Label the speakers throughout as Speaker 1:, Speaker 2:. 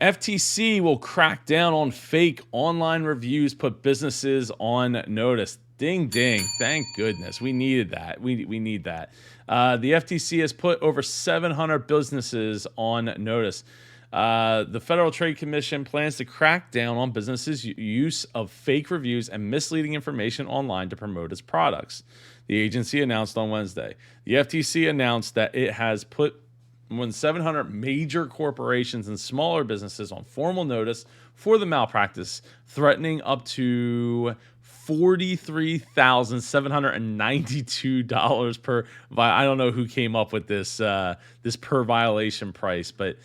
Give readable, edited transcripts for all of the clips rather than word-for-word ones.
Speaker 1: FTC will crack down on fake online reviews, put businesses on notice. Ding, ding. Thank goodness. We needed that. We need that. The FTC has put over 700 businesses on notice. The Federal Trade Commission plans to crack down on businesses' use of fake reviews and misleading information online to promote its products. The agency announced on Wednesday. The FTC announced that it has put more than 700 major corporations and smaller businesses on formal notice for the malpractice, threatening up to $43,792 per. I don't know who came up with this per violation price, but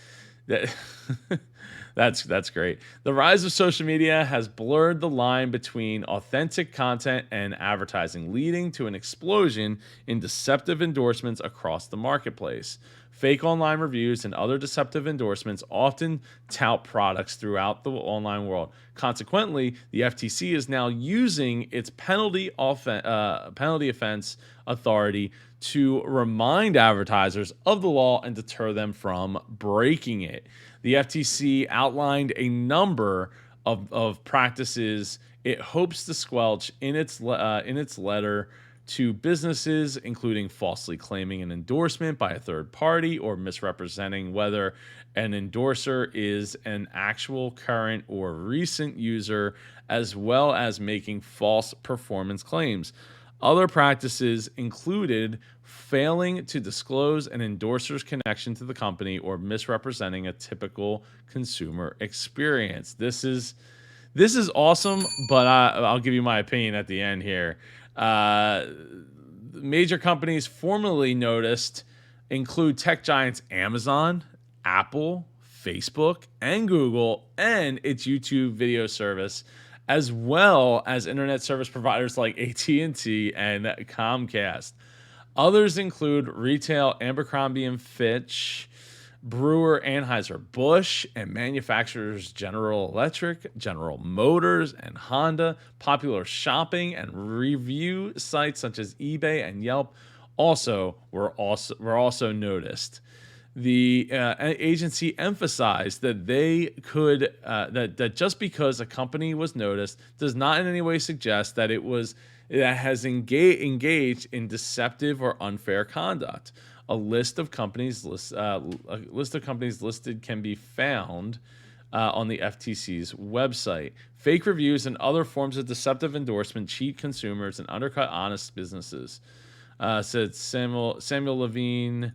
Speaker 1: that's great. The rise of social media has blurred the line between authentic content and advertising, leading to an explosion in deceptive endorsements across the marketplace. Fake online reviews and other deceptive endorsements often tout products throughout the online world. Consequently, the FTC is now using its penalty offense authority to remind advertisers of the law and deter them from breaking it. The FTC outlined a number of practices it hopes to squelch in its letter to businesses, including falsely claiming an endorsement by a third party or misrepresenting whether an endorser is an actual current or recent user, as well as making false performance claims. Other practices included failing to disclose an endorser's connection to the company or misrepresenting a typical consumer experience. This is awesome, but I'll give you my opinion at the end here. Major companies formerly noticed include tech giants Amazon, Apple, Facebook, and Google, and its YouTube video service, as well as internet service providers like AT&T and Comcast. Others include retail Abercrombie & Fitch, brewer Anheuser-Busch, and manufacturers General Electric, General Motors, and Honda. Popular shopping and review sites such as eBay and Yelp were also noticed. The agency emphasized that that just because a company was noticed does not in any way suggest that it has engaged in deceptive or unfair conduct. A list of companies listed can be found on the FTC's website. Fake reviews and other forms of deceptive endorsement cheat consumers and undercut honest businesses, said Samuel Levine,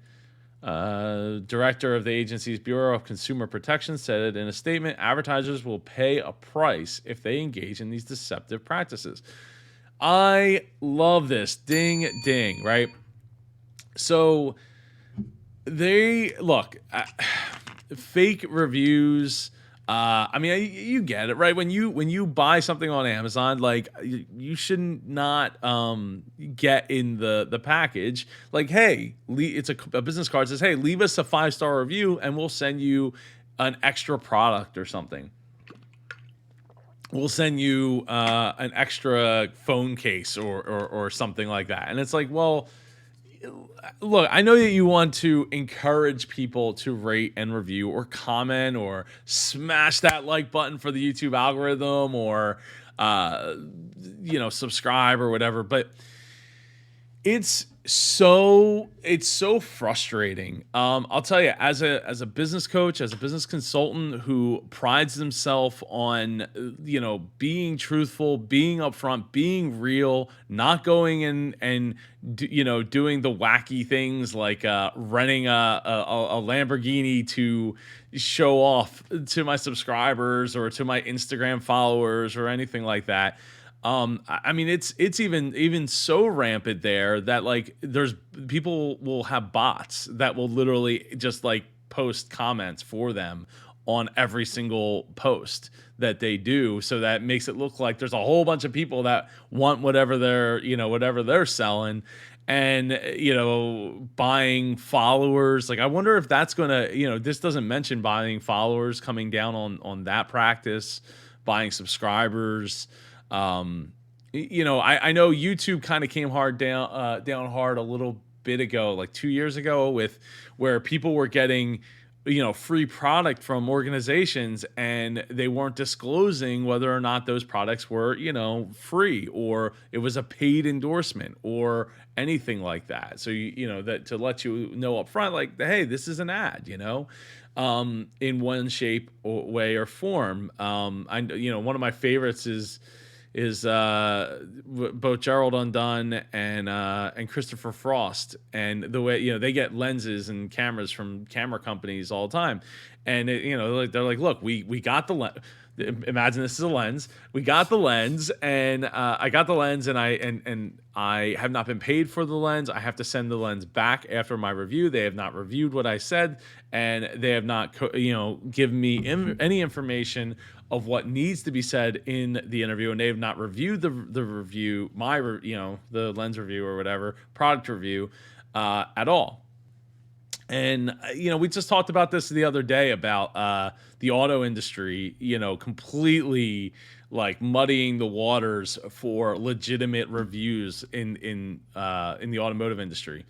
Speaker 1: director of the agency's Bureau of Consumer Protection, said it in a statement. Advertisers will pay a price if they engage in these deceptive practices. I love this. Ding, ding, right? So they look fake reviews. I mean, you get it, right? When you buy something on Amazon, like you shouldn't not get in the package like, hey, it's a business card that says, hey, leave us a 5-star review and we'll send you an extra product or something. We'll send you an extra phone case or something like that. And it's like, well, look, I know that you want to encourage people to rate and review or comment or smash that like button for the YouTube algorithm or, subscribe or whatever. But it's so frustrating. I'll tell you, as a business coach, as a business consultant who prides himself on, being truthful, being upfront, being real, not going in and doing the wacky things like renting a Lamborghini to show off to my subscribers or to my Instagram followers or anything like that. I mean, it's even so rampant there that like there's people will have bots that will literally just like post comments for them on every single post that they do. So that makes it look like there's a whole bunch of people that want whatever they're selling and, buying followers. Like, I wonder if that's going to, this doesn't mention buying followers, coming down on that practice, buying subscribers. I know YouTube kind of came down hard a little bit ago, like 2 years ago, with where people were getting, free product from organizations, and they weren't disclosing whether or not those products were, free, or it was a paid endorsement or anything like that. So that to let you know up front, like, hey, this is an ad, in one shape or way or form. One of my favorites is both Gerald Undone and Christopher Frost, and the way they get lenses and cameras from camera companies all the time, and they're like, look, we got the lens. Imagine this is a lens. We got the lens, and I got the lens, and I have not been paid for the lens. I have to send the lens back after my review. They have not reviewed what I said, and they have not given me any information of what needs to be said in the interview, and they have not reviewed the review, the lens review or whatever product review at all. And we just talked about this the other day about the auto industry, completely like muddying the waters for legitimate reviews in the automotive industry.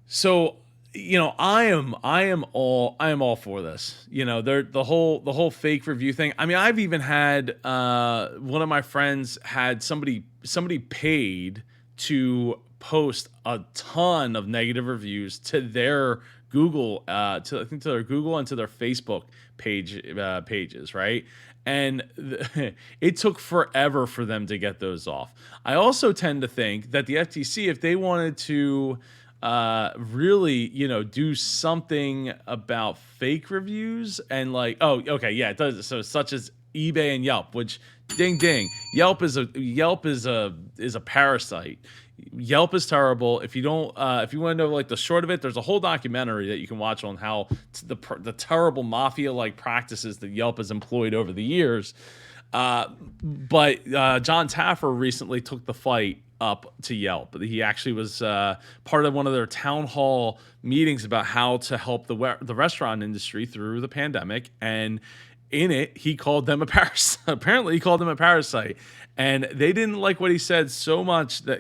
Speaker 1: So I am all for this. The whole fake review thing. I mean, I've even had one of my friends had somebody paid to post a ton of negative reviews to their Google, to their Google and to their Facebook pages, right? And it took forever for them to get those off. I also tend to think that the FTC, if they wanted to really, do something about fake reviews and like, oh, okay, yeah, it does. So such as eBay and Yelp, which ding ding, Yelp is a parasite. Yelp is terrible. If you don't, if you want to know like the short of it, there's a whole documentary that you can watch on how the terrible mafia-like practices that Yelp has employed over the years. But John Taffer recently took the fight up to Yelp. He actually was part of one of their town hall meetings about how to help the restaurant industry through the pandemic, and in it, he called them a parasite. Apparently, he called them a parasite, and they didn't like what he said so much that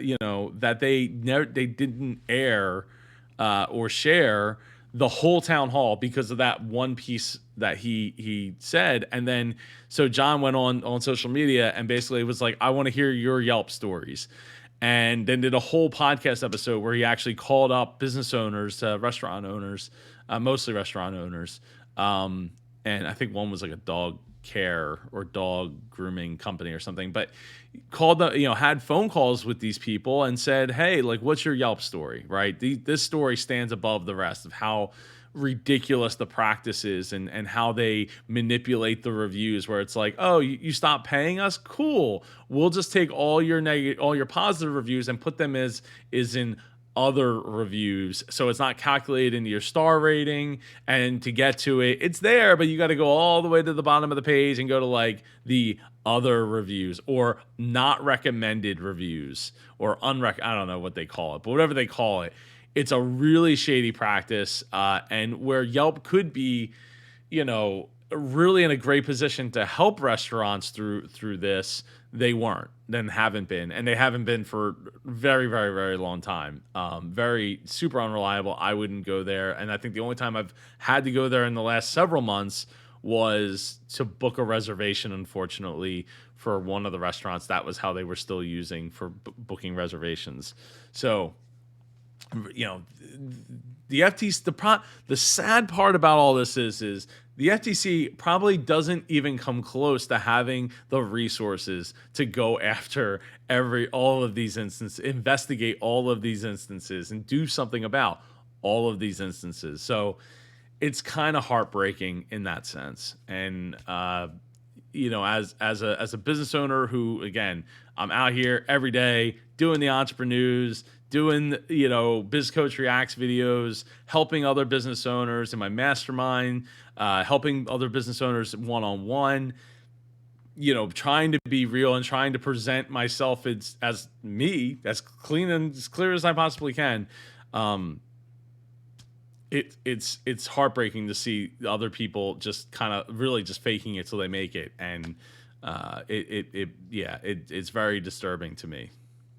Speaker 1: that they didn't air or share the whole town hall because of that one piece that he said. And then so John went on social media and basically was like, I want to hear your Yelp stories. And then did a whole podcast episode where he actually called up business owners, restaurant owners, mostly restaurant owners. And I think one was like a dog care or dog grooming company or something, but called had phone calls with these people and said, hey, like, what's your Yelp story, right? This story stands above the rest of how ridiculous the practice is and how they manipulate the reviews, where it's like, oh, you stop paying us? Cool. We'll just take all your positive reviews and put them as in other reviews, so it's not calculated into your star rating, and to get to it, it's there, but you got to go all the way to the bottom of the page and go to like the other reviews or not recommended reviews or I don't know what they call it, but whatever they call it, it's a really shady practice, and where Yelp could be, really in a great position to help restaurants through this, they weren't, then haven't been, and they haven't been for very, very, very long time. Very super unreliable. I wouldn't go there, and I think the only time I've had to go there in the last several months was to book a reservation, unfortunately, for one of the restaurants. That was how they were still using for booking reservations. So, the FTC, the sad part about all this is the FTC probably doesn't even come close to having the resources to go after all of these instances, investigate all of these instances, and do something about all of these instances. So it's kind of heartbreaking in that sense. And as a business owner who, again, I'm out here every day doing the entrepreneurs, doing, Biz Coach Reacts videos, helping other business owners in my mastermind, helping other business owners one-on-one, trying to be real and trying to present myself as me, as clean and as clear as I possibly can. It's heartbreaking to see other people just kind of really just faking it till they make it. And it's very disturbing to me.